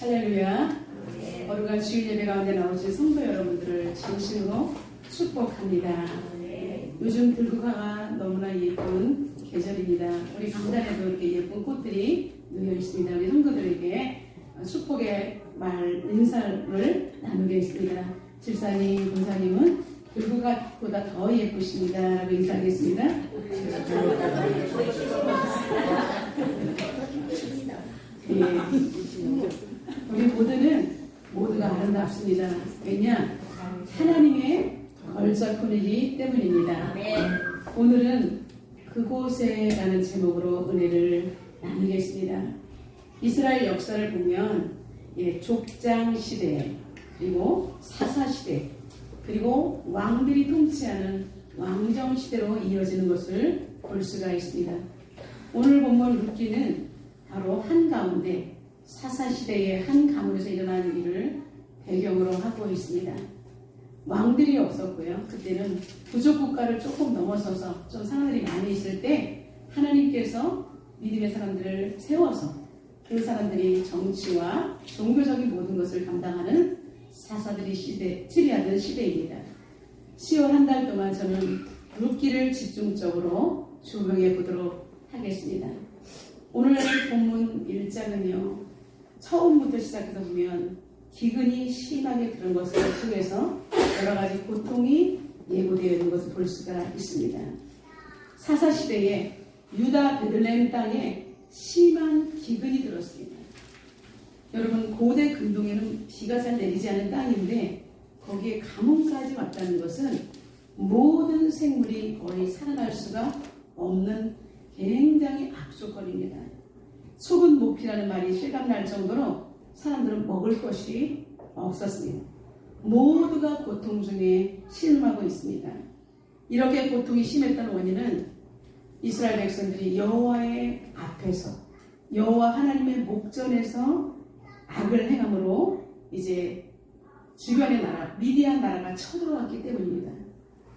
할렐루야. 거룩한 주일 예배 가운데 나오신 성도 여러분들을 진심으로 축복합니다. 요즘 들국화가 너무나 예쁜 계절입니다. 우리 강단에도 이렇게 예쁜 꽃들이 놓여 있습니다. 우리 성도들에게 축복의 말 인사를 나누겠습니다. 집사님, 권사님은 들국화보다 더 예쁘십니다. 라고 인사하겠습니다. 예. 우리 모두가 아름답습니다. 왜냐? 하나님의 걸작품이기 때문입니다. 오늘은 그곳에라는 제목으로 은혜를 나누겠습니다. 이스라엘 역사를 보면 족장 시대, 그리고 사사 시대, 그리고 왕들이 통치하는 왕정 시대로 이어지는 것을 볼 수가 있습니다. 오늘 본문 룻기는 바로 한가운데 사사시대의 한 가문에서 일어난 일을 배경으로 하고 있습니다. 왕들이 없었고요. 그때는 부족국가를 조금 넘어서서 좀 사람들이 많이 있을 때 하나님께서 믿음의 사람들을 세워서 그 사람들이 정치와 종교적인 모든 것을 감당하는 사사들이 치리하던 시대입니다. 10월 한 달 동안 저는 룻기를 집중적으로 조명해 보도록 하겠습니다. 오늘 본문 1장은요. 처음부터 시작해서 보면 기근이 심하게 들은 것을 통해서 여러 가지 고통이 예고되어 있는 것을 볼 수가 있습니다. 사사시대에 유다 베들레헴 땅에 심한 기근이 들었습니다. 여러분, 고대 근동에는 비가 잘 내리지 않은 땅인데 거기에 가뭄까지 왔다는 것은 모든 생물이 거의 살아날 수가 없는 굉장히 악조건입니다. 속은 못 피라는 말이 실감날 정도로 사람들은 먹을 것이 없었습니다. 모두가 고통 중에 신음하고 있습니다. 이렇게 고통이 심했던 원인은 이스라엘 백성들이 여호와의 앞에서 여호와 하나님의 목전에서 악을 행함으로 이제 주변의 나라 미디안 나라가 쳐들어왔기 때문입니다.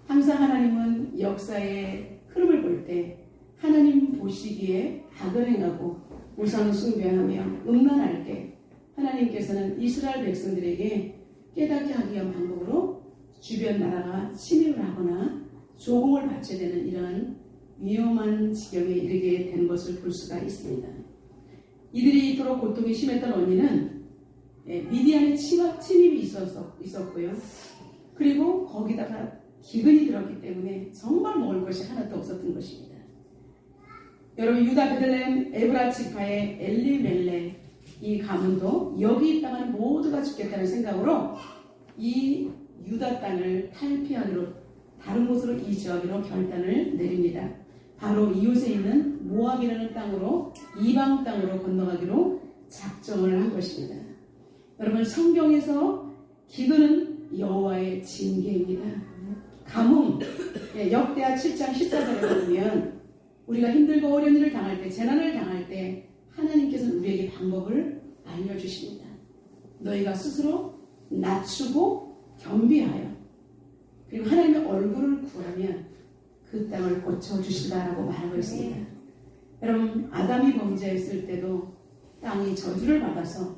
항상 하나님은 역사의 흐름을 볼 때 하나님 보시기에 악을 행하고 우상 숭배하며 음란할 때 하나님께서는 이스라엘 백성들에게 깨닫게 하기 위한 방법으로 주변 나라가 침입을 하거나 조공을 받게 되는 이런 위험한 지경에 이르게 된 것을 볼 수가 있습니다. 이들이 이토록 고통이 심했던 원인은 미디안의 침입이 있었고요. 그리고 거기다가 기근이 들었기 때문에 정말 먹을 것이 하나도 없었던 것입니다. 여러분, 유다 베들레헴 에브라 지파의 엘리멜렉 이 가문도 여기 있다가는 모두가 죽겠다는 생각으로 이 유다 땅을 탈피하기로 다른 곳으로 이주하기로 결단을 내립니다. 바로 이웃에 있는 모압이라는 땅으로 이방 땅으로 건너가기로 작정을 한 것입니다. 여러분, 성경에서 기근은 여호와의 징계입니다. 가뭄, 역대하 7장 14절에 보면 우리가 힘들고 어려운 일을 당할 때, 재난을 당할 때 하나님께서는 우리에게 방법을 알려주십니다. 너희가 스스로 낮추고 겸비하여 그리고 하나님의 얼굴을 구하면 그 땅을 고쳐주신다라고 말하고 있습니다. 여러분, 아담이 범죄했을 때도 땅이 저주를 받아서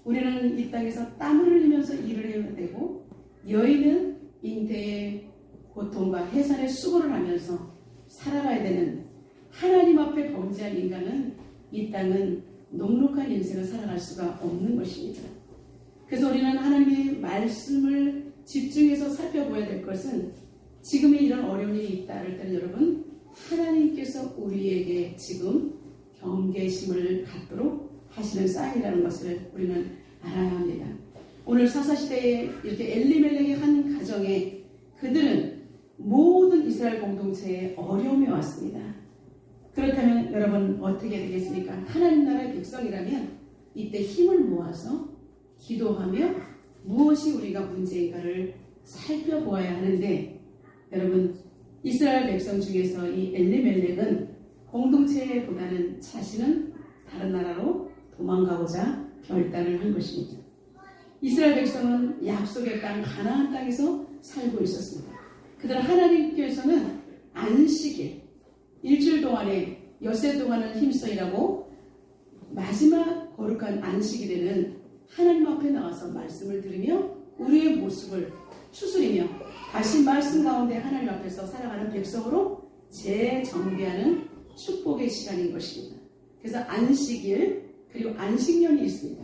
우리는 이 땅에서 땀을 흘리면서 일을 해야 되고 여인은 잉태의 고통과 해산의 수고를 하면서 살아가야 되는 하나님 앞에 범죄한 인간은 이 땅은 녹록한 인생을 살아갈 수가 없는 것입니다. 그래서 우리는 하나님의 말씀을 집중해서 살펴보아야 될 것은 지금의 이런 어려운 일이 있다 할 때는 여러분, 하나님께서 우리에게 지금 경계심을 갖도록 하시는 사인이라는 것을 우리는 알아야 합니다. 오늘 사사시대에 이렇게 엘리멜렉의 한 가정에 그들은 모든 이스라엘 공동체에 어려움이 왔습니다. 그렇다면 여러분 어떻게 되겠습니까? 하나님 나라의 백성이라면 이때 힘을 모아서 기도하며 무엇이 우리가 문제인가를 살펴보아야 하는데, 여러분, 이스라엘 백성 중에서 이 엘리멜렉은 공동체보다는 자신은 다른 나라로 도망가고자 결단을 한 것입니다. 이스라엘 백성은 약속의 땅 가나안 땅에서 살고 있었습니다. 그들은 하나님께서는 안식일 일주일 동안에 엿새 동안은 힘써 일하고 마지막 거룩한 안식일에는 하나님 앞에 나와서 말씀을 들으며 우리의 모습을 추스리며 다시 말씀 가운데 하나님 앞에서 살아가는 백성으로 재정비하는 축복의 시간인 것입니다. 그래서 안식일 그리고 안식년이 있습니다.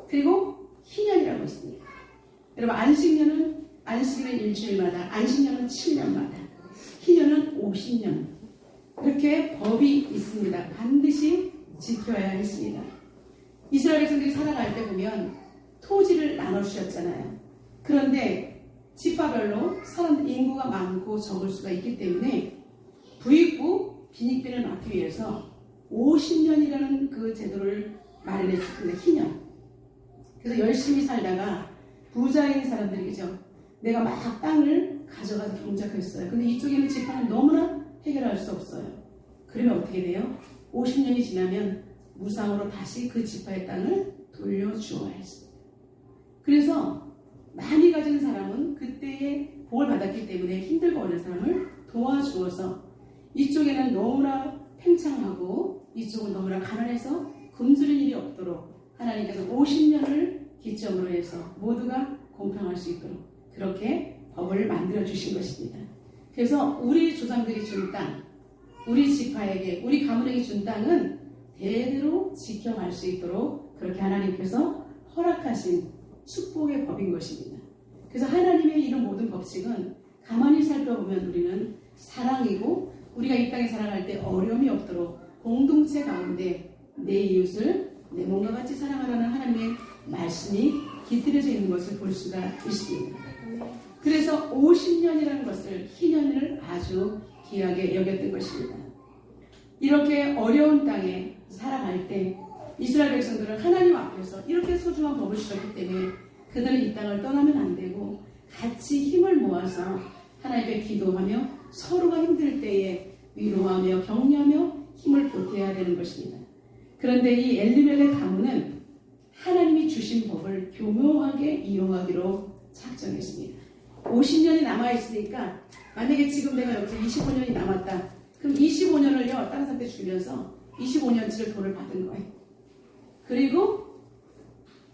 그리고 희년이라고 있습니다. 여러분 안식년은 안식일은 일주일마다, 안식년은 7년마다, 희년은 50년 이렇게 법이 있습니다. 반드시 지켜야 했습니다. 이스라엘 백성들이 살아갈 때 보면 토지를 나눠주셨잖아요. 그런데 지파별로 사람 인구가 많고 적을 수가 있기 때문에 부익부 빈익빈을 막기 위해서 50년이라는 그 제도를 마련해 줬습니다. 희년. 그래서 열심히 살다가 부자인 사람들이죠. 내가 막 땅을 가져가서 경작했어요. 근데 이쪽에 있는 지파는 너무나 해결할 수 없어요. 그러면 어떻게 돼요? 50년이 지나면 무상으로 다시 그 지파의 땅을 돌려주어야 했습니다. 그래서 많이 가진 사람은 그때에 복을 받았기 때문에 힘들고 어려운 사람을 도와주어서 이쪽에는 너무나 팽창하고 이쪽은 너무나 가난해서 굶주린 일이 없도록 하나님께서 50년을 기점으로 해서 모두가 공평할 수 있도록 그렇게 법을 만들어 주신 것입니다. 그래서 우리 조상들이 준 땅, 우리 지파에게, 우리 가문에게 준 땅은 대대로 지켜갈 수 있도록 그렇게 하나님께서 허락하신 축복의 법인 것입니다. 그래서 하나님의 이런 모든 법칙은 가만히 살펴보면 우리는 사랑이고 우리가 이 땅에 살아갈 때 어려움이 없도록 공동체 가운데 내 이웃을 내 몸과 같이 사랑하라는 하나님의 말씀이 깃들여져 있는 것을 볼 수가 있습니다. 그래서 50년이라는 것을 희년을 아주 귀하게 여겼던 것입니다. 이렇게 어려운 땅에 살아갈 때 이스라엘 백성들은 하나님 앞에서 이렇게 소중한 법을 주셨기 때문에 그들은 이 땅을 떠나면 안 되고 같이 힘을 모아서 하나님께 기도하며 서로가 힘들 때에 위로하며 격려하며 힘을 보태야 되는 것입니다. 그런데 이 엘리멜렉 가문은 하나님이 주신 법을 교묘하게 이용하기로 작정했습니다. 50년이 남아있으니까 만약에 지금 내가 여기서 25년이 남았다. 그럼 25년을요 다른 사람한테 주면서 25년치를 돈을 받은 거예요. 그리고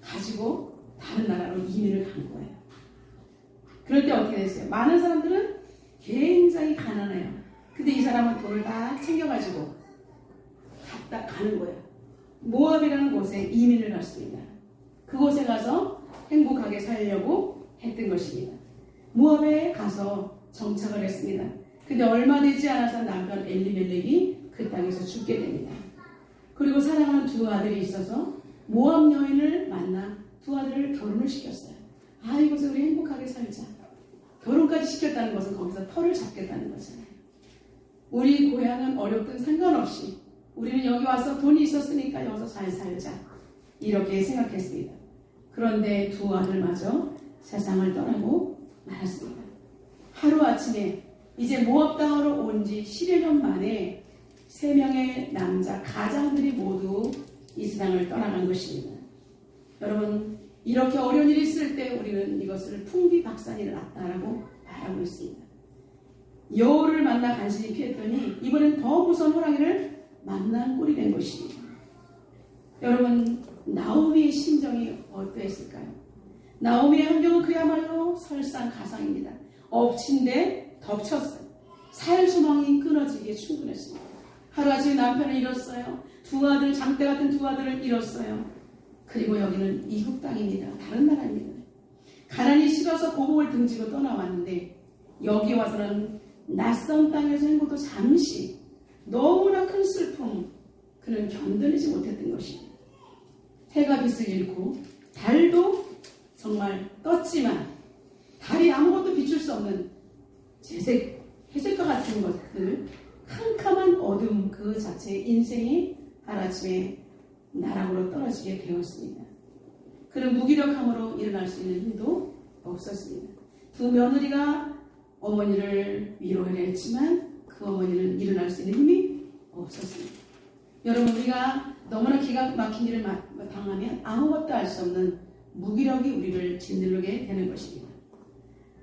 가지고 다른 나라로 이민을 간 거예요. 그럴 때 어떻게 됐어요? 많은 사람들은 굉장히 가난해요. 근데 이 사람은 돈을 다 챙겨가지고 갔다 가는 거예요. 모압이라는 곳에 이민을 갔습니다. 그곳에 가서 행복하게 살려고 했던 것입니다. 모압에 가서 정착을 했습니다. 근데 얼마 되지 않아서 남편 엘리멜렉이 그 땅에서 죽게 됩니다. 그리고 사랑하는 두 아들이 있어서 모압 여인을 만나 두 아들을 결혼을 시켰어요. 아, 이곳에 우리 행복하게 살자. 결혼까지 시켰다는 것은 거기서 터를 잡겠다는 거잖아요. 우리 고향은 어렵든 상관없이 우리는 여기 와서 돈이 있었으니까 여기서 잘 살자. 이렇게 생각했습니다. 그런데 두 아들마저 세상을 떠나고 말았습니다. 하루아침에 이제 모압 땅으로 온 지 10여 년 만에 3명의 남자 가장들이 모두 이 세상을 떠나간 것입니다. 여러분, 이렇게 어려운 일이 있을 때 우리는 이것을 풍비박산이 났다라고 말하고 있습니다. 여호를 만나 간신히 피했더니 이번엔 더 무서운 호랑이를 만난 꼴이 된 것입니다. 여러분, 나오미의 심정이 어떠했을까요? 나오미의 환경은 그야말로 설상가상입니다. 엎친 데 덮쳤어요. 살 소망이 끊어지기에 충분했습니다. 하루아침에 남편을 잃었어요. 두 아들, 장대 같은 두 아들을 잃었어요. 그리고 여기는 이국 땅입니다. 다른 나라입니다. 가난이 싫어서 고국을 등지고 떠나왔는데 여기 와서는 낯선 땅에서 행복도 잠시 너무나 큰 슬픔 그는 견뎌내지 못했던 것입니다. 해가 빛을 잃고 달도 정말 떴지만 달이 아무것도 비출 수 없는 회색과 같은 것들 캄캄한 어둠 그 자체의 인생이 하루아침에 나락으로 떨어지게 되었습니다. 그는 무기력함으로 일어날 수 있는 힘도 없었습니다. 두 며느리가 어머니를 위로하려 했지만 그 어머니는 일어날 수 있는 힘이 없었습니다. 여러분, 우리가 너무나 기가 막힌 일을 당하면 아무것도 알 수 없는 무기력이 우리를 짓누르게 되는 것입니다.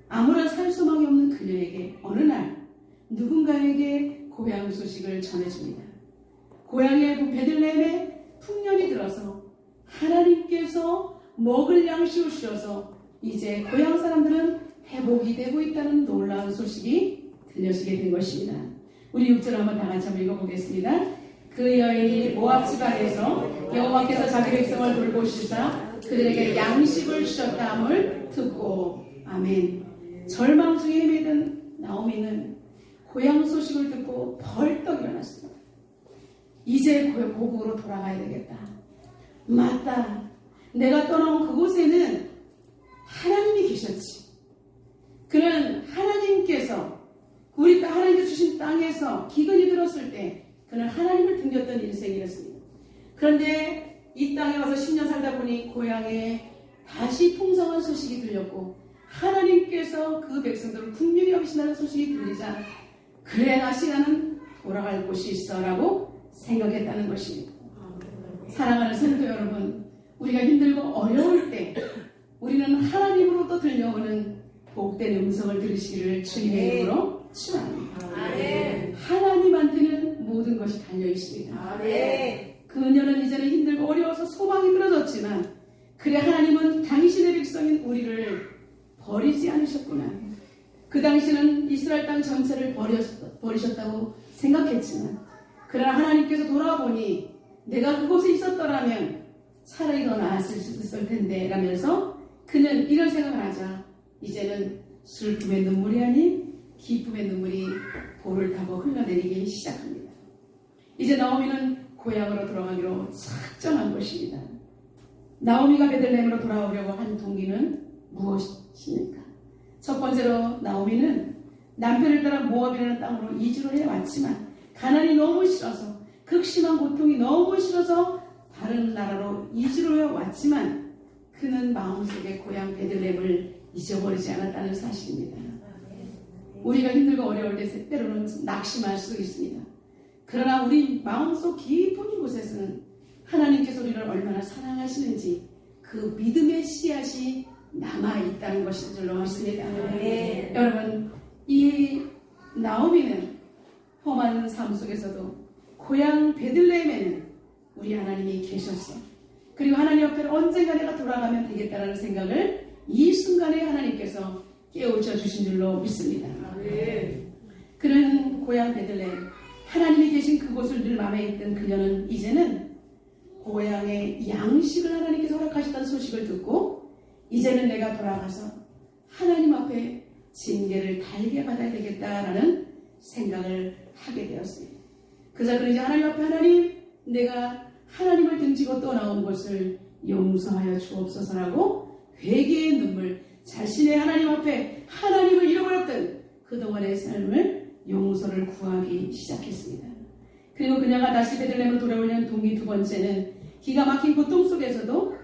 아무런 살 소망이 없는 그녀에게 어느 날 누군가에게 고향 소식을 전해줍니다. 고향의 베들레헴에 풍년이 들어서 하나님께서 먹을 양식을 주셔서 이제 고향 사람들은 회복이 되고 있다는 놀라운 소식이 들려지게 된 것입니다. 우리 6절 한번 다 같이 한번 읽어보겠습니다. 그 여인이 모압 지방에서 여호와께서 자기 백성을 돌보시사 그들에게 양식을 주셨다함을 듣고 아멘. 절망 중에 헤매던 나오미는 고향 소식을 듣고 벌떡 일어났습니다. 이제 고국으로 돌아가야 되겠다. 맞다. 내가 떠나온 그곳에는 하나님이 계셨지. 그는 하나님께서 하나님께서 주신 땅에서 기근이 들었을 때 그는 하나님을 등겼던 인생이었습니다. 그런데 이 땅에 와서 10년 살다 보니 고향에 다시 풍성한 소식이 들렸고 하나님께서 그 백성들을 긍휼히 여기신다는 소식이 들리자 그래 다시 나는 돌아갈 곳이 있어 라고 생각했다는 것입니다. 사랑하는 성도 여러분, 우리가 힘들고 어려울 때 우리는 하나님으로부터 들려오는 복된 음성을 들으시기를 주님의 이름으로 축원합니다. 하나님한테는 모든 것이 달려 있습니다. 그녀는 이제는 힘들고 어려워서 소망이 끊어졌지만 그래 하나님은 당신의 백성인 우리를 버리지 않으셨구나. 그 당시는 이스라엘 땅 전체를 버리셨다고 생각했지만 그러나 하나님께서 돌아보니 내가 그곳에 있었더라면 차라리 더 나았을 텐데 라면서 그는 이런 생각을 하자 이제는 슬픔의 눈물이 아닌 기쁨의 눈물이 볼을 타고 흘러내리기 시작합니다. 이제 나오미는 고향으로 돌아가기로 작정한 것입니다. 나오미가 베들레헴으로 돌아오려고 한 동기는 무엇입니까? 첫 번째로 나오미는 남편을 따라 모압이라는 땅으로 이주를 해왔지만 가난이 너무 싫어서 극심한 고통이 너무 싫어서 다른 나라로 이주를 해왔지만 그는 마음속에 고향 베들레헴을 잊어버리지 않았다는 사실입니다. 우리가 힘들고 어려울 때 때로는 낙심할 수도 있습니다. 그러나 우리 마음속 깊은 곳에서는 하나님께서 우리를 얼마나 사랑하시는지 그 믿음의 씨앗이 남아있다는 것인 줄로 믿습니다. 여러분, 이 나오미는 험한 삶 속에서도 고향 베들레헴에는 우리 하나님이 계셨어. 그리고 하나님 앞에 언젠가 내가 돌아가면 되겠다라는 생각을 이 순간에 하나님께서 깨우쳐 주신 줄로 믿습니다. 그는 고향 베들레헴 하나님이 계신 그곳을 늘 마음에 있던 그녀는 이제는 고향의 양식을 하나님께서 허락하셨다는 소식을 듣고 이제는 내가 돌아가서 하나님 앞에 징계를 달게 받아야 되겠다라는 생각을 하게 되었습니다. 그래서 그는 이제 하나님 앞에 하나님 내가 하나님을 등지고 떠나온 것을 용서하여 주옵소서라고 회개의 눈물 자신의 하나님 앞에 하나님을 잃어버렸던 그동안의 삶을 용서를 구하기 시작했습니다. 그리고 그녀가 다시 베들레헴으로 돌아오려는 동기 두 번째는 기가 막힌 고통 속에서도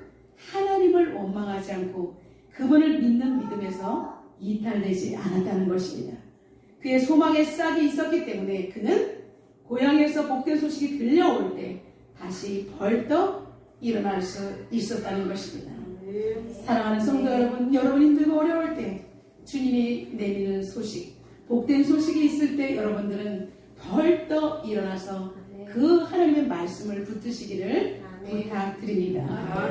하나님을 원망하지 않고 그분을 믿는 믿음에서 이탈되지 않았다는 것입니다. 그의 소망의 싹이 있었기 때문에 그는 고향에서 복된 소식이 들려올 때 다시 벌떡 일어날 수 있었다는 것입니다. 사랑하는 성도 여러분, 여러분 힘들고 어려울 때 주님이 내리는 소식, 복된 소식이 있을 때 여러분들은 벌떡 일어나서 그 하나님의 말씀을 붙드시기를 부탁드립니다.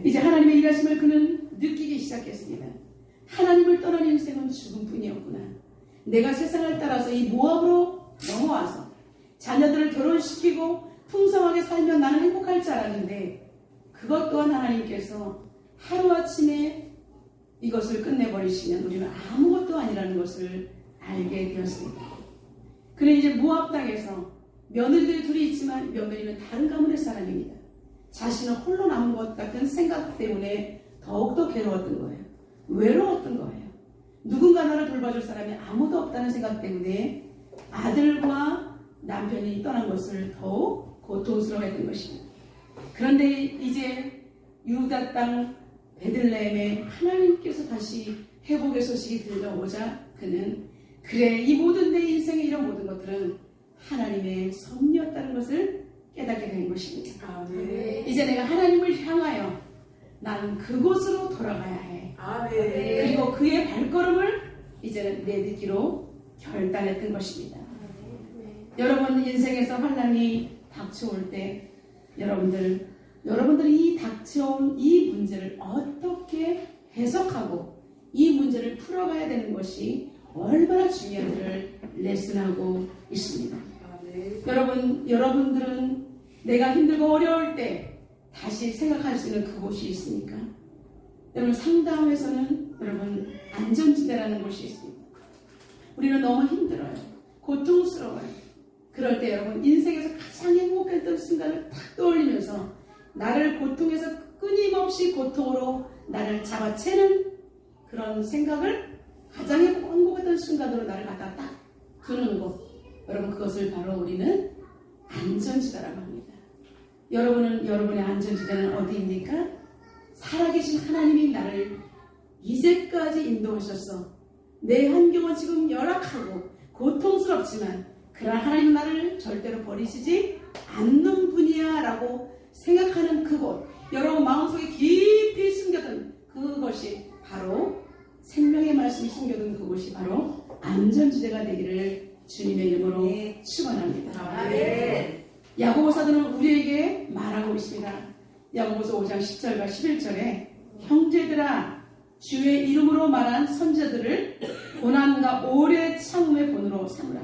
이제 하나님의 일하심을 그는 느끼기 시작했습니다. 하나님을 떠난 인생은 죽음뿐이었구나. 내가 세상을 따라서 이 모압으로 넘어와서 자녀들을 결혼시키고 풍성하게 살면 나는 행복할 줄 알았는데 그것 또한 하나님께서 하루아침에 이것을 끝내버리시면 우리는 아무것도 아니라는 것을 알게 되었습니다. 그는 이제 모압 땅에서 며느리들이 둘이 있지만 며느리는 다른 가문의 사람입니다. 자신은 홀로 남은 것 같은 생각 때문에 더욱더 괴로웠던 거예요. 외로웠던 거예요. 누군가 나를 돌봐줄 사람이 아무도 없다는 생각 때문에 아들과 남편이 떠난 것을 더욱 고통스러워했던 것입니다. 그런데 이제 유다 땅 베들레헴에 하나님께서 다시 회복의 소식이 들려오자 그는 그래 이 모든 내 인생의 이런 모든 것들은 하나님의 섭리였다는 것을 깨닫게 된 것입니다. 이제 내가 하나님을 향하여 나는 그곳으로 돌아가야 해. 그리고 그의 발걸음을 이제는 내딛기로 결단했던 것입니다. 여러분 인생에서 환난이 닥쳐올 때 여러분들 여러분들이 이 닥쳐온 이 문제를 어떻게 해석하고 이 문제를 풀어가야 되는 것이 얼마나 중요한지를 레슨하고 있습니다. 여러분들은 내가 힘들고 어려울 때 다시 생각할 수 있는 그곳이 있습니까? 여러분, 상담에서는 여러분 안전지대라는 곳이 있습니다. 우리는 너무 힘들어요. 고통스러워요. 그럴 때 여러분 인생에서 가장 행복했던 순간을 탁 떠올리면서 나를 고통에서 끊임없이 고통으로 나를 잡아채는 그런 생각을 가장 행복했던 순간으로 나를 갖다 딱 두는 곳, 여러분 그것을 바로 우리는 안전지대라고 합니다. 여러분의 안전지대는 어디입니까? 살아계신 하나님이 나를 이제까지 인도하셔서 내 환경은 지금 열악하고 고통스럽지만 그러나 하나님 나를 절대로 버리시지 않는 분이야 라고 생각하는 그곳, 여러분 마음속에 깊이 숨겨둔 그것이 바로 생명의 말씀이 숨겨둔 그곳이 바로 안전지대가 되기를 주님의 이름으로 축원합니다. 야고보 사도는 우리에게 말하고 있습니다. 야고보서 5장 10절과 11절에 형제들아 주의 이름으로 말한 선제들을 고난과 오래 참음의 본으로 삼으라.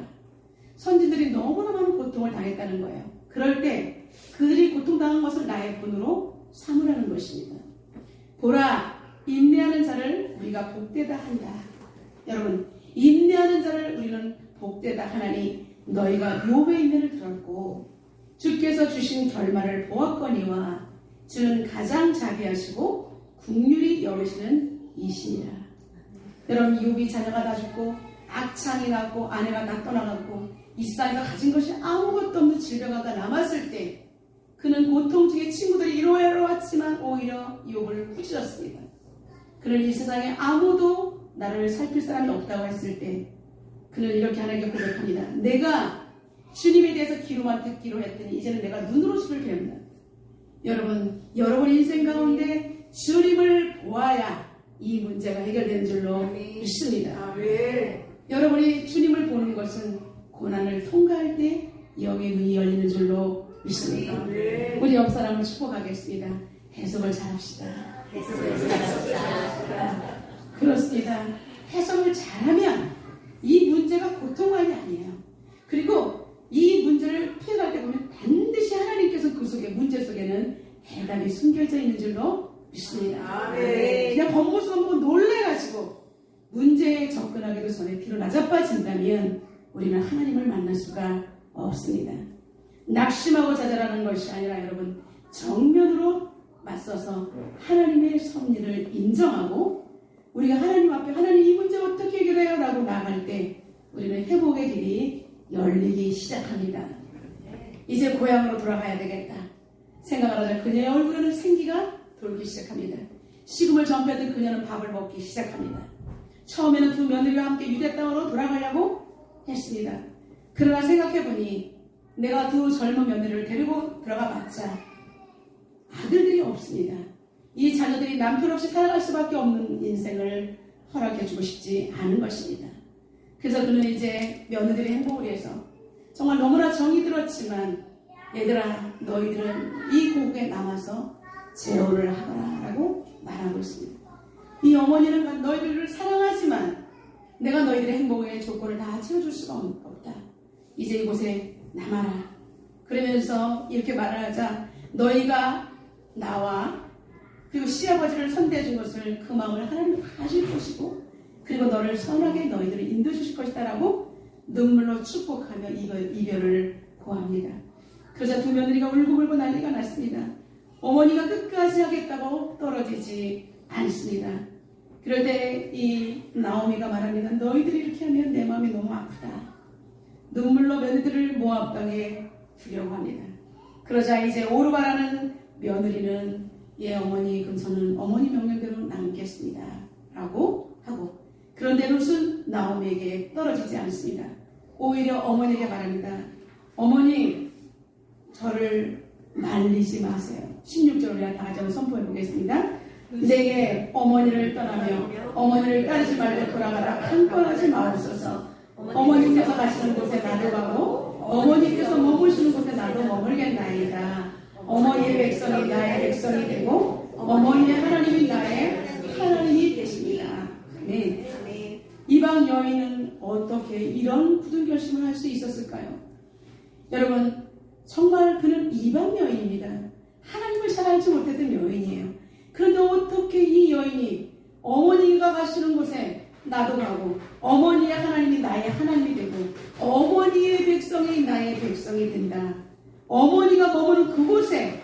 선지들이 너무나 많은 고통을 당했다는 거예요. 그럴 때 그들이 고통당한 것을 나의 본으로 삼으라는 것입니다. 보라, 인내하는 자를 우리가 복되다 한다. 여러분, 인내하는 자를 우리는 복되다 하나니 너희가 욥의 인내를 들었고 주께서 주신 결말을 보았거니와 주는 가장 자비하시고 긍휼히 여기시는 이시니라. 여러분, 욥이 자녀가 다 죽고 악창이 나고 아내가 다 떠나갔고 이 세상에서 가진 것이 아무것도 없는 질병아가 남았을 때 그는 고통 중에 친구들이 이로왔지만 오히려 욥을 꾸짖었습니다. 그는 이 세상에 아무도 나를 살필 사람이 없다고 했을 때 그는 이렇게 하나님께 고백합니다. 내가 주님에 대해서 귀로만 듣기로 했더니 이제는 내가 눈으로 주를 배운다. 여러분 인생 가운데 주님을 보아야 이 문제가 해결되는 줄로 믿습니다. 여러분이 주님을 보는 것은 고난을 통과할 때 영의 눈이 열리는 줄로 믿습니다. 우리 옆 사람을 축복하겠습니다. 해석을 잘합시다. 그렇습니다. 해석을 잘하면 이 문제가 고통만이 아니에요. 그리고 이 문제를 피해갈 때 보면 반드시 하나님께서 그 속에 문제 속에는 해답이 숨겨져 있는 줄로 믿습니다. 그냥 겉모습만 보고 놀래가지고 문제에 접근하기도 전에 뒤로 나자빠진다면 우리는 하나님을 만날 수가 없습니다. 낙심하고 좌절하는 것이 아니라 여러분 정면으로 맞서서 하나님의 섭리를 인정하고 우리가 하나님 앞에 하나님 이 문제 어떻게 해결해요? 라고 나갈 때 우리는 회복의 길이 열리기 시작합니다. 이제 고향으로 돌아가야 되겠다 생각을 하자 그녀의 얼굴에는 생기가 돌기 시작합니다. 식음을 전폐하던 그녀는 밥을 먹기 시작합니다. 처음에는 두 며느리와 함께 유대 땅으로 돌아가려고 했습니다. 그러나 생각해보니 내가 두 젊은 며느리를 데리고 들어가 봤자 아들들이 없습니다. 이 자녀들이 남편 없이 살아갈 수밖에 없는 인생을 허락해주고 싶지 않은 것입니다. 그래서 그는 이제 며느리의 행복을 위해서 정말 너무나 정이 들었지만 얘들아 너희들은 이 고국에 남아서 재혼을 하거라 라고 말하고 있습니다. 이 어머니는 너희들을 사랑하지만 내가 너희들의 행복의 조건을 다 채워줄 수가 없다. 이제 이곳에 남아라. 그러면서 이렇게 말을 하자 너희가 나와 그리고 시아버지를 선대해 준 것을 그 마음을 하나님 아실 것이고 그리고 너를 선하게 너희들을 인도해 주실 것이다 라고 눈물로 축복하며 이별을 고합니다. 그러자 두 며느리가 울고불고 난리가 났습니다. 어머니가 끝까지 하겠다고 떨어지지 않습니다. 그럴 때 이 나오미가 말합니다. 너희들이 이렇게 하면 내 마음이 너무 아프다. 눈물로 며느리들을 모압 땅에 주려고 합니다. 그러자 이제 오르바라는 며느리는 예 어머니 그럼 저는 어머니 명령대로 남겠습니다 라고 하고 그런데 룻은 나오미에게 떨어지지 않습니다. 오히려 어머니에게 말합니다. 어머니 저를 말리지 마세요. 16절을 우리가 다 같이 한번 선포해 보겠습니다. 내게 어머니를 떠나며 어머니를 따르지 말고 돌아가라 한 번 하지 마옵소서. 어머니께서 가시는 곳에 나도 가고 어머니께서 머무시는 곳에 나도 머물겠나이다. 어머니의 백성이 나의 백성이 되고 어머니의 하나님이 나의 하나님이 되십니다. 네. 이방 여인은 어떻게 이런 굳은 결심을 할 수 있었을까요? 여러분, 정말 그는 이방 여인입니다. 하나님을 잘 알지 못했던 여인이에요. 그런데 어떻게 이 여인이 어머니가 가시는 곳에 나도 가고 어머니의 하나님이 나의 하나님이 되고 어머니의 백성이 나의 백성이 된다. 어머니가 머무는 그곳에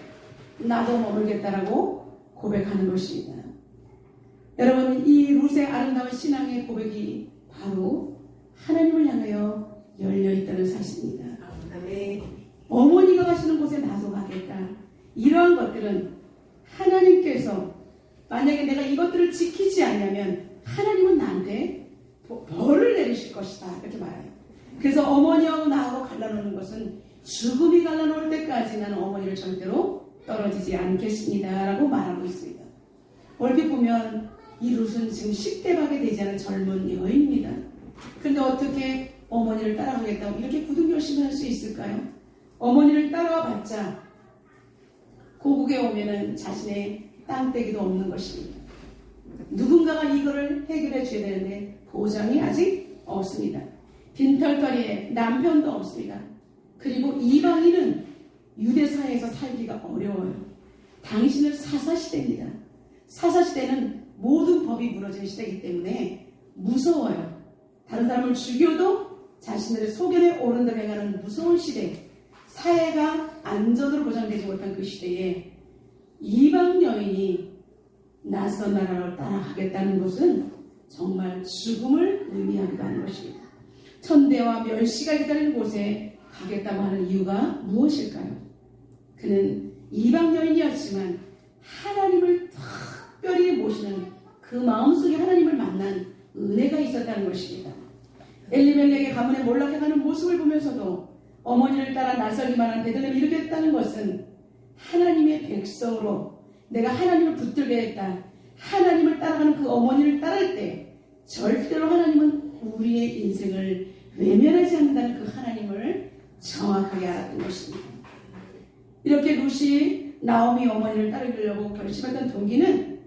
나도 머물겠다라고 고백하는 것입니다. 여러분, 이 룻의 아름다운 신앙의 고백이 바로 하나님을 향하여 열려있다는 사실입니다. 어머니가 가시는 곳에 나도 가겠다. 이러한 것들은 하나님께서 만약에 내가 이것들을 지키지 않냐면 하나님은 나한테 벌을 내리실 것이다. 이렇게 말해요. 그래서 어머니하고 나하고 갈라놓는 것은 죽음이 갈라놓을 때까지 나는 어머니를 절대로 떨어지지 않겠습니다. 라고 말하고 있습니다. 얼핏 보면 이 룻은 지금 10대밖에 되지 않은 젊은 여인입니다. 그런데 어떻게 어머니를 따라가겠다고 이렇게 굳은 결심을 할 수 있을까요? 어머니를 따라와 봤자 고국에 오면은 자신의 땅떼기도 없는 것입니다. 누군가가 이거를 해결해 줘야 되는데 보장이 아직 없습니다. 빈털터리에 남편도 없습니다. 그리고 이방인은 유대 사회에서 살기가 어려워요. 당신은 사사시대입니다. 사사시대는 모든 법이 무너진 시대이기 때문에 무서워요. 다른 사람을 죽여도 자신들의 소견에 오른 대로 행하는 무서운 시대, 사회가 안전으로 보장되지 못한 그 시대에 이방 여인이 낯선 나라를 따라가겠다는 것은 정말 죽음을 의미하기도 하는 것입니다. 천대와 멸시가 기다리는 곳에 가겠다고 하는 이유가 무엇일까요? 그는 이방 여인이었지만 하나님을 특별히 모시는 그 마음속에 하나님을 만난 은혜가 있었다는 것입니다. 엘리멜렉의 가문에 몰락해가는 모습을 보면서도 어머니를 따라 나서기만 한 베들레헴을 이루겠다는 것은 하나님의 백성으로 내가 하나님을 붙들게 했다. 하나님을 따라가는 그 어머니를 따를 때 절대로 하나님은 우리의 인생을 외면하지 않는다는 그 하나님을 정확하게 알았던 것입니다. 이렇게 룻이 나오미 어머니를 따르려고 결심했던 동기는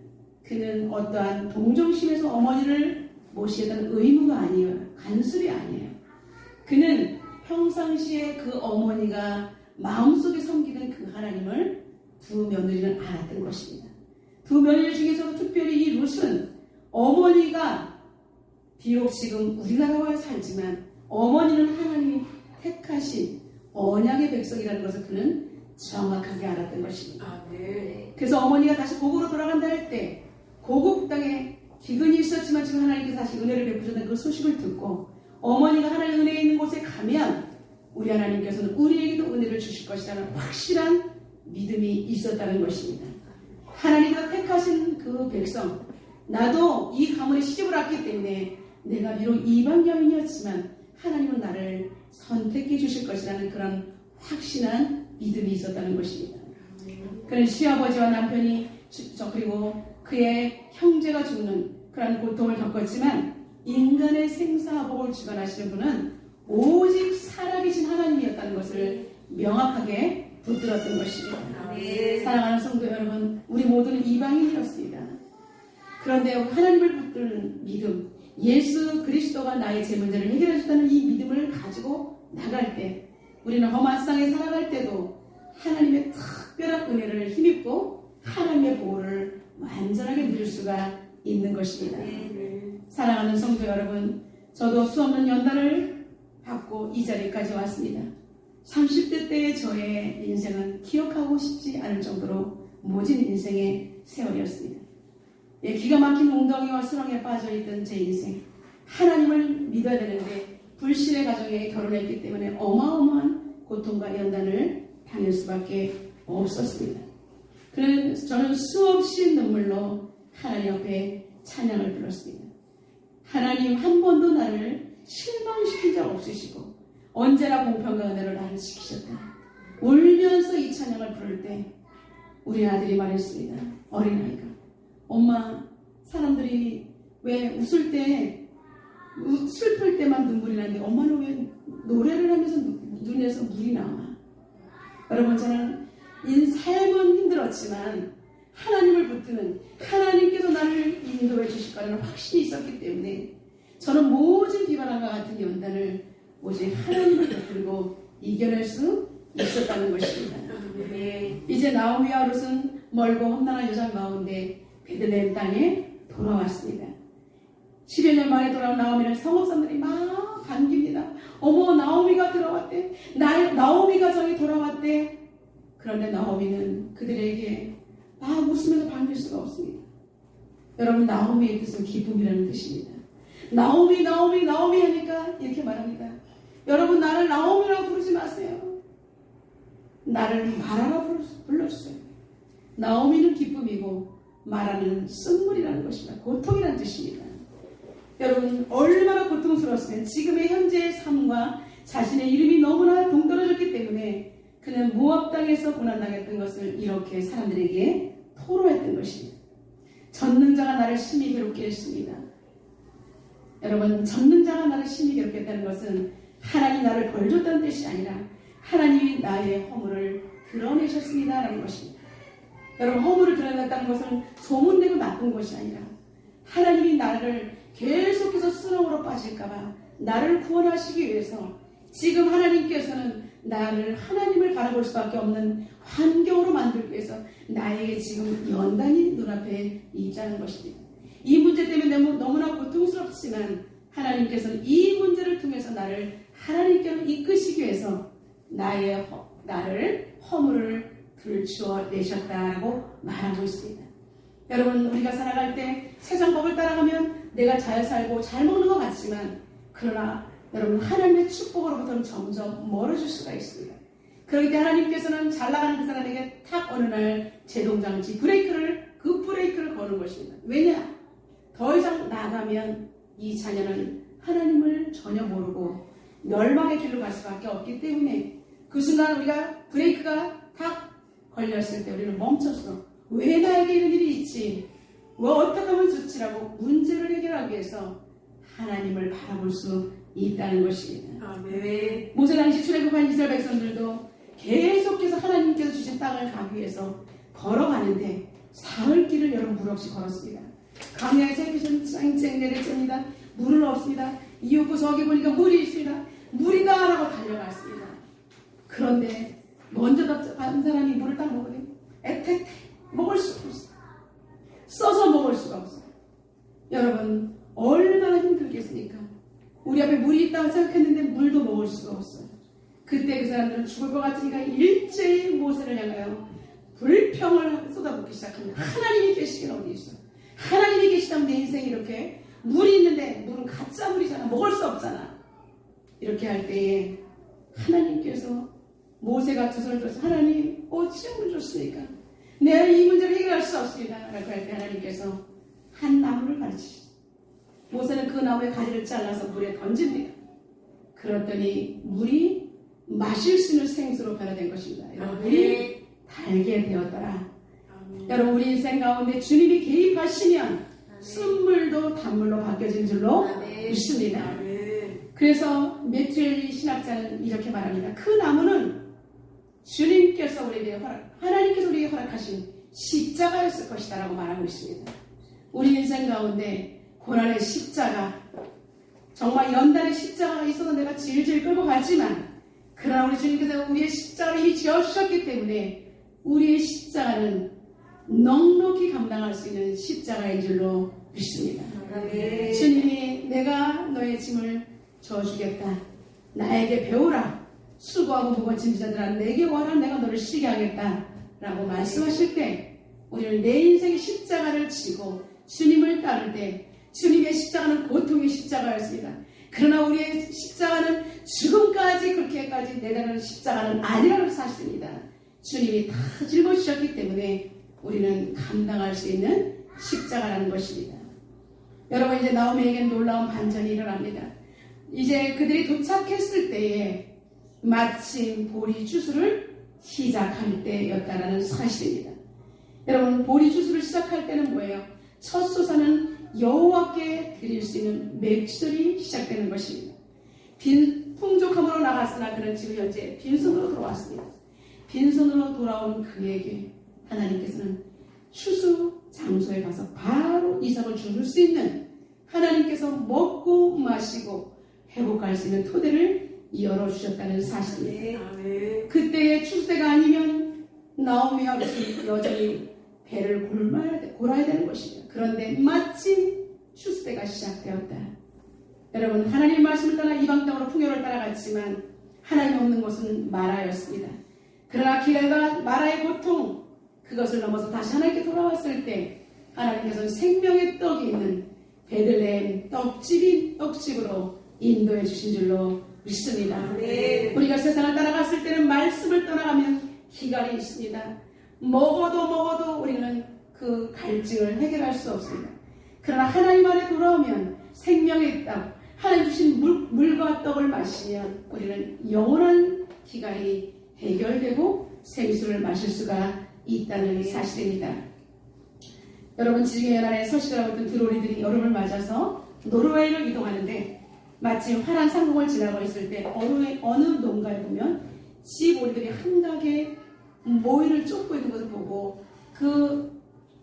그는 어떠한 동정심에서 어머니를 모시겠다는 의무가 아니에요. 간섭이 아니에요. 그는 평상시에 그 어머니가 마음속에 섬기던 그 하나님을 두 며느리는 알았던 것입니다. 두 며느리 중에서도 특별히 이 룻은 어머니가 비록 지금 우리나라와 살지만 어머니는 하나님이 택하신 언약의 백성이라는 것을 그는 정확하게 알았던 것입니다. 그래서 어머니가 다시 고국으로 돌아간다 할 때 고국 땅에 기근이 있었지만 지금 하나님께서 다시 은혜를 베푸셨다는 그 소식을 듣고 어머니가 하나님의 은혜에 있는 곳에 가면 우리 하나님께서는 우리에게도 은혜를 주실 것이라는 확실한 믿음이 있었다는 것입니다. 하나님께서 택하신 그 백성, 나도 이 가문에 시집을 왔기 때문에 내가 비록 이방 여인이었지만 하나님은 나를 선택해 주실 것이라는 그런 확신한 믿음이 있었다는 것입니다. 그는 시아버지와 남편이 그리고 그의 형제가 죽는 그런 고통을 겪었지만 인간의 생사복을 주관하시는 분은 오직 살아계신 하나님이었다는 것을 명확하게 붙들었던 것입니다. 사랑하는 성도 여러분, 우리 모두는 이방인이었습니다. 그런데 하나님을 붙드는 믿음, 예수 그리스도가 나의 제 문제를 해결해 주다는 이 믿음을 가지고 나갈 때 우리는 험한 땅에 살아갈 때도 하나님의 특별한 은혜를 힘입고 하나님의 보호를 완전하게 누릴 수가 있는 것입니다. 사랑하는 성도 여러분, 저도 수없는 연단을 받고 이 자리까지 왔습니다. 30대 때의 저의 인생은 기억하고 싶지 않을 정도로 모진 인생의 세월이었습니다. 기가 막힌 웅덩이와 수렁에 빠져있던 제 인생, 하나님을 믿어야 되는데 불신의 가정에 결혼했기 때문에 어마어마한 고통과 연단을 당할 수밖에 없었습니다. 그래서 저는 수없이 눈물로 하나님 앞에 찬양을 불렀습니다. 하나님, 한 번도 나를 실망시킨 적 없으시고 언제나 공평과 은혜로 나를 지키셨다. 울면서 이 찬양을 부를 때 우리 아들이 말했습니다. 어린아이가, 엄마, 사람들이 왜 웃을 때 슬플 때만 눈물이 나는데 엄마는 왜 노래를 하면서 눈에서 물이 나와? 여러분, 저는 삶은 힘들었지만 하나님을 붙드는 하나님께서 나를 인도해 주실 거라는 확신이 있었기 때문에 저는 모든 비바람과 같은 연단을 오직 하나님을 붙들고 이겨낼 수 있었다는 것입니다. 이제 나오미와 룻은 멀고 험난한 여정 가운데 베들레헴 땅에 돌아왔습니다. 10여 년 만에 돌아온 나오미를 성읍 사람들이 막 반깁니다. 어머, 나오미가 들어왔대. 나오미가 저기 돌아왔대. 그런데 나오미는 그들에게 막 웃으면서 반길 수가 없습니다. 여러분, 나오미의 뜻은 기쁨이라는 뜻입니다. 나오미 하니까 이렇게 말합니다. 여러분, 나를 나오미라고 부르지 마세요. 나를 마라라고 불러주세요. 나오미는 기쁨이고 마라는 쓴물이라는 것입니다. 고통이라는 뜻입니다. 여러분, 얼마나 고통스러웠으면 지금의 현재의 삶과 자신의 이름이 너무나 동떨어졌기 때문에 그는 모압 땅에서 고난당했던 것을 이렇게 사람들에게 토로했던 것입니다. 전능자가 나를 심히 괴롭게 했습니다. 여러분, 전능자가 나를 심히 괴롭게 했다는 것은 하나님 나를 벌줬다는 뜻이 아니라 하나님이 나의 허물을 드러내셨습니다 라는 것입니다. 여러분, 허물을 드러냈다는 것은 소문내고 나쁜 것이 아니라 하나님이 나를 계속해서 수렁으로 빠질까봐 나를 구원하시기 위해서 지금 하나님께서는 나를 하나님을 바라볼 수밖에 없는 환경으로 만들기 위해서 나에게 지금 연단이 눈앞에 있다는 것입니다. 이 문제 때문에 너무나 고통스럽지만 하나님께서는 이 문제를 통해서 나를 하나님께로 이끄시기 위해서 나를 허물을 들추어 내셨다라고 말하고 있습니다. 여러분, 우리가 살아갈 때 세상 법을 따라가면 내가 잘 살고 잘 먹는 것 같지만 그러나 여러분, 하나님의 축복으로부터는 점점 멀어질 수가 있습니다. 그렇기 때문에 하나님께서는 잘 나가는 그 사람에게 탁 어느 날 제동장치 브레이크를 거는 것입니다. 왜냐? 더 이상 나가면 이 자녀는 하나님을 전혀 모르고 멸망의 길로 갈 수밖에 없기 때문에 그 순간 우리가 브레이크가 탁 걸렸을 때 우리는 멈춰서 왜 나에게 이런 일이 있지? 왜 어떻게 하면 좋지라고 문제를 해결하기 위해서 하나님을 바라볼 수 있다는 것입니다. 아멘. 모세 당시 출애굽한 이스라엘 백성들도 계속해서 하나님께서 주신 땅을 가기 위해서 걸어가는데 사흘 길을 여러분 물 없이 걸었습니다. 강야에서 햇빛은 쨍쨍 내렸습니다. 물은 없습니다. 이윽고 저기 보니까 물이 있습니다. 물이다 라고 달려갔습니다. 그런데 먼저 간 사람이 물을 딱 먹으니 애태태 먹을 수가 없어요. 써서 먹을 수가 없어요. 여러분, 얼마나 힘들겠습니까? 우리 앞에 물이 있다고 생각했는데 물도 먹을 수가 없어요. 그때 그 사람들은 죽을 것 같으니까 일제히 모세를 향하여 불평을 쏟아붓기 시작합니다. 하나님이 계시긴 어디 있어요? 하나님이 계시다면 내 인생이 이렇게 물이 있는데 물은 가짜 물이잖아. 먹을 수 없잖아. 이렇게 할 때에 하나님께서 모세가 두 손을 들어서 하나님 어찌 물 줬으니까 내가 이 문제를 해결할 수 없습니다. 라고 할 때 하나님께서 한 나무를 가르치시죠. 모세는 그 나무의 가지를 잘라서 물에 던집니다. 그랬더니 물이 마실 수 있는 생수로 변화된 것입니다. 여러분, 물이 달게 되었더라. 여러분, 우리 인생 가운데 주님이 개입하시면 쓴물도 단물로 바뀌어진 줄로 믿습니다. 그래서 매트리 신학자는 이렇게 말합니다. 그 나무는 주님께서 우리에게 하나님께서 우리에게 허락하신 십자가였을 것이다 라고 말하고 있습니다. 우리 인생 가운데 고난의 십자가, 정말 연단의 십자가가 있어서 내가 질질 끌고 가지만 그러나 우리 주님께서 우리의 십자가를 이미 지어주셨기 때문에 우리의 십자가는 넉넉히 감당할 수 있는 십자가인 줄로 믿습니다. 네. 주님이 내가 너의 짐을 져주겠다. 나에게 배우라. 수고하고 무거워진 자들아 내게 와라. 내가 너를 쉬게 하겠다. 라고 말씀하실 때 우리는 내 인생의 십자가를 지고 주님을 따를 때 주님의 십자가는 고통의 십자가였습니다. 그러나 우리의 십자가는 죽음까지 그렇게까지 내다는 십자가는 아니라는 사실입니다. 주님이 다 짊어지셨기 때문에 우리는 감당할 수 있는 십자가라는 것입니다. 여러분, 이제 나오미에게는 놀라운 반전이 일어납니다. 이제 그들이 도착했을 때에 마침 보리 주수를 시작할 때였다라는 사실입니다. 여러분, 보리 주수를 시작할 때는 뭐예요? 첫 소사는 여호와께 드릴 수 있는 매출이 시작되는 것입니다. 풍족함으로 나갔으나 그는 지금 현재 빈손으로 들어왔습니다. 빈손으로 돌아온 그에게 하나님께서는 추수 장소에 가서 바로 이삭을 줄 수 있는, 하나님께서 먹고 마시고 회복할 수 있는 토대를 열어주셨다는 사실입니다. 그때의 추수 때가 아니면 나오미와 룻이 여전히 배를 골아야 되는 것입니다. 그런데 마침 추수 때가 시작되었다. 여러분, 하나님 말씀을 따라 이방 땅으로 풍요를 따라갔지만 하나님 없는 곳은 마라였습니다. 그러나 길과 마라의 고통, 그것을 넘어서 다시 하나님께 돌아왔을 때 하나님께서는 생명의 떡이 있는 베들레헴 떡집으로 인도해 주신 줄로 믿습니다. 네. 우리가 세상을 따라갔을 때는 말씀을 떠나가면 기갈이 있습니다. 먹어도 우리는 그 갈증을 해결할 수 없습니다. 그러나 하나님 안에 돌아오면 생명의 떡, 하나님 주신 물과 떡을 마시면 우리는 영원한 기갈이 해결되고 생수를 마실 수가 있다는 사실입니다. 여러분, 지중해 연안에 서식을 하고 있던 드로리들이 여름을 맞아서 노르웨이로 이동하는데 마침 화란 상공을 지나고 있을 때 어느 농가에 보면 지오리들이 한가게 모이를 쫓고 있는 것을 보고 그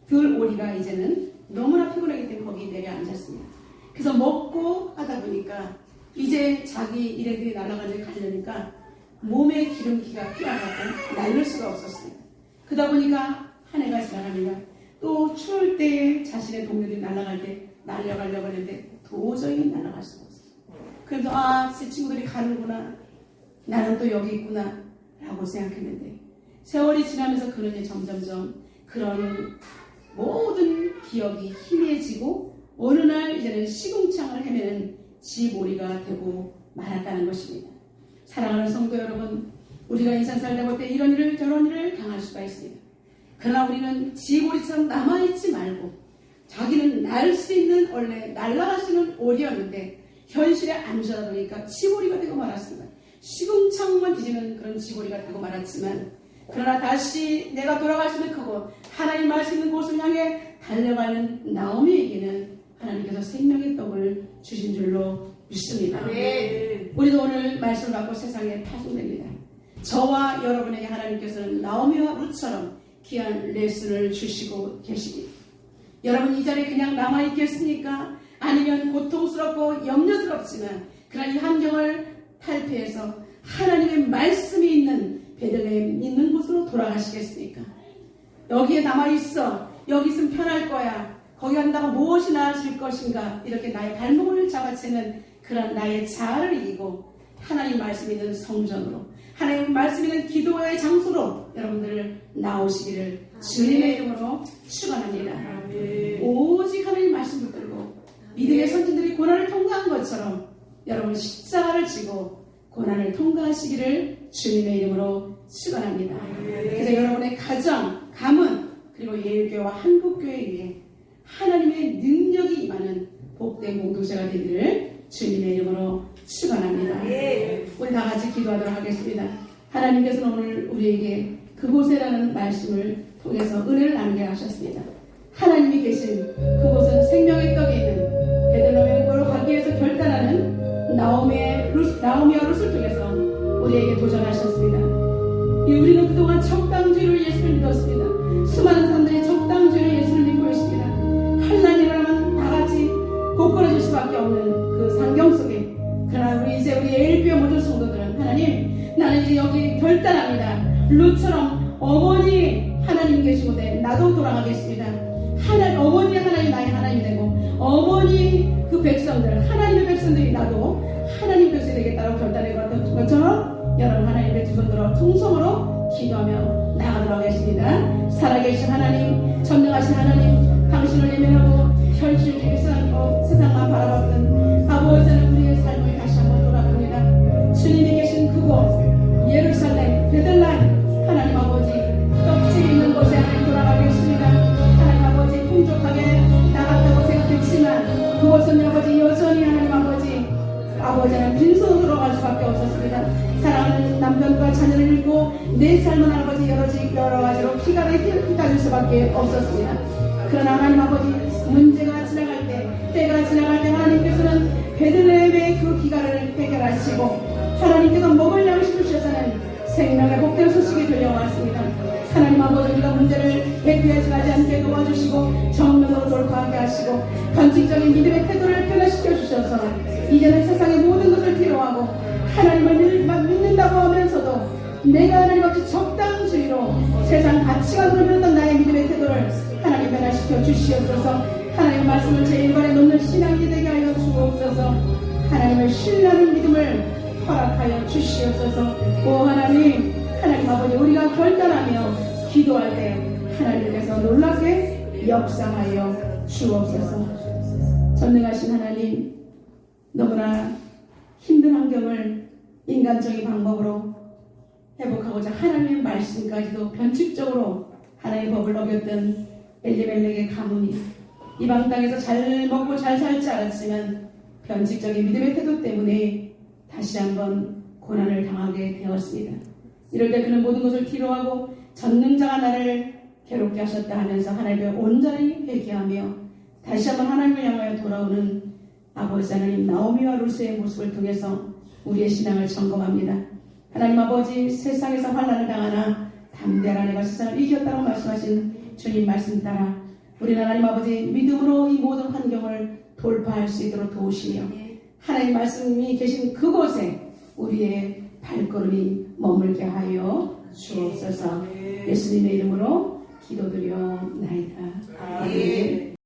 들오리가 이제는 너무나 피곤하기 때문에 거기 내려앉았습니다. 그래서 먹고 하다 보니까 이제 자기 일행들이 날아가는 데 가려니까 몸에 기름기가 끼어가고 날릴 수가 없었습니다. 그러다 보니까 한 해가 지나갑니다. 또 추울 때 자신의 동료들이 날아갈 때 날려가려고 하는데 도저히 날아갈 수가 없어요. 그래서 제 친구들이 가는구나, 나는 또 여기 있구나 라고 생각했는데 세월이 지나면서 그는 점점점 그런 모든 기억이 희미해지고 어느 날 이제는 시궁창을 헤매는 지오리가 되고 말았다는 것입니다. 사랑하는 성도 여러분, 우리가 인생 살다 볼 때 이런 일을 저런 일을 당할 수가 있습니다. 그러나 우리는 지오리처럼 남아있지 말고, 자기는 날 수 있는, 원래 날아갈 수 있는 오리였는데 현실에 앉아 보니까 지오리가 되고 말았습니다. 시궁창만 뒤지는 그런 지오리가 되고 말았지만, 그러나 다시 내가 돌아갈 수 있는 그곳, 하나님 말씀있는 곳을 향해 달려가는 나오미에게는 하나님께서 생명의 떡을 주신 줄로 믿습니다. 네. 우리도 오늘 말씀을 받고 세상에 파송됩니다. 저와 여러분에게 하나님께서는 나오미와 룻처럼 귀한 레슨을 주시고 계십니다. 여러분, 이 자리에 그냥 남아있겠습니까? 아니면 고통스럽고 염려스럽지만 그러나 이 환경을 탈피해서 하나님의 말씀이 있는 베들레헴 있는 곳으로 돌아가시겠습니까? 여기에 남아있어, 여기 있으면 편할 거야, 거기 간다고 무엇이 나아질 것인가, 이렇게 나의 발목을 잡아채는 그런 나의 자아를 이기고 하나님 말씀 있는 성전으로, 하나님 말씀 있는 기도의 장소로 여러분들을 나오시기를 주님의 이름으로 축원합니다. 오직 하나님 말씀 붙들고 믿음의 선진들이 고난을 통과한 것처럼 여러분 십자가를 지고 고난을 통과하시기를 주님의 이름으로 축원합니다. 그래서 여러분의 가정, 가문, 그리고 예일교회와 한국교회 위에 하나님의 능력이 임하는 복된 공동체가 되기를 주님의 이름으로 축원합니다. 우리 다 같이 기도하도록 하겠습니다. 하나님께서는 오늘 우리에게 그곳에라는 말씀을 통해서 은혜를 나누게 하셨습니다. 하나님이 계신 그곳은 생명의 떡이 있는 베들레헴으로 가기 위해서 결단하는 나오미와 룻을 통해서 우리에게 도전하셨습니다. 우리는 그동안 적당주의로 예수를 믿었습니다. 수많은 사람들이 적당주의로 예수를 믿고 있습니다. 환난이 일어나면 다 같이 고꾸라질 수밖에 없는 그 상경 속에, 그러나 우리 예일교회 모든 성도들은 하나님, 나는 이제 여기 결단합니다. 룻처럼 어머니 하나님 계신 곳에 나도 돌아가겠습니다. 어머니 하나님 나의 하나님이 되고, 어머니 그 백성들, 하나님의 백성들이 나도 하나님 백성이 되겠다고 결단해봤던 것처럼 여러분 하나님의 두 손 들어 통성으로 기도하며 나가도록 하겠습니다. 살아계신 하나님, 전능하신 하나님, 당신을 예면하고 현실주의 세상만 바라봤던 아버지는 우리의 삶을 다시 한번 돌아봅니다. 주님이 계신 그곳 예루살렘 베들레헴, 하나님 아버지 떡집이 있는 곳에 하나님 돌아가겠습니다. 하나님 아버지 풍족하게 나갔다고 생각했지만 그곳은 아버지 여전히 하나님 아버지는 빈손으로 돌아갈 수밖에 없었습니다. 사랑하는 남편과 자녀를 잃고 내 삶은 아버지 여러 가지로 피가 흩어질 수밖에 없었습니다. 그러나 하나님 아버지 문제가 지나갈 때, 때가 지나갈 때 하나님께서는 베들레헴의 그 기갈을 해결하시고 하나님께서 먹을 양식을 주셔서는 생명의 복된 소식이 들려왔습니다. 하나님 아버지, 우리가 문제를 해결하지 않게 도와주시고 정면으로 돌파하게 하시고 변칙적인 믿음의 태도를 변화시켜 주셔서 이제는 세상의 모든 것을 필요하고 하나님을 믿는다고 하면서도 내가 하나님 없이 적당주의로 세상 가치관으로 변했던 나의 믿음의 태도를 하나님 변화시켜 주시옵소서. 하나님의 말씀을 제 일관에 놓는 신앙이 되게 하여 주옵소서. 하나님을 신뢰하는 믿음을 허락하여 주시옵소서. 오 하나님, 하나님 아버지, 우리가 결단하며 기도할 때 하나님께서 놀랍게 역사하여 주옵소서. 전능하신 하나님, 너무나 힘든 환경을 인간적인 방법으로 회복하고자 하나님의 말씀까지도 변칙적으로 하나님의 법을 어겼던 엘리멜렉의 가문이 이방 땅에서 잘 먹고 잘 살지 않았지만 변칙적인 믿음의 태도 때문에 다시 한번 고난을 당하게 되었습니다. 이럴 때 그는 모든 것을 뒤로하고 전능자가 나를 괴롭게 하셨다 하면서 하나님을 온전히 회개하며 다시 한번 하나님을 향하여 돌아오는 아버지 하나님 나오미와 루스의 모습을 통해서 우리의 신앙을 점검합니다. 하나님 아버지, 세상에서 환난을 당하나 담대하라, 내가 세상을 이겼다고 말씀하신 주님 말씀 따라 우리는 하나님 아버지 믿음으로 이 모든 환경을 돌파할 수 있도록 도우시며 하나님 말씀이 계신 그곳에 우리의 발걸음이 머물게 하여 주옵소서. 예수님의 이름으로 기도드려나이다. 아멘.